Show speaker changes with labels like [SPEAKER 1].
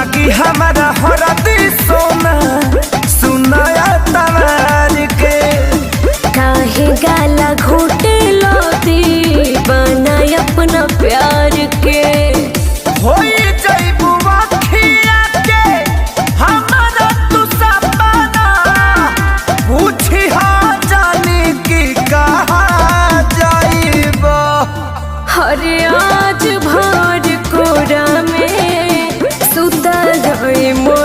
[SPEAKER 1] लागी हमारा हरदी सोना सुनाया तवार के।
[SPEAKER 2] काहे गाला घोटे लोती बना अपना प्यार के।
[SPEAKER 1] होई जइबू अखिया के हमारा तू सपना पूछी हाँ जानी की कहाँ जाइबो।
[SPEAKER 2] हरे आज भर कोरा में सुता रही मोर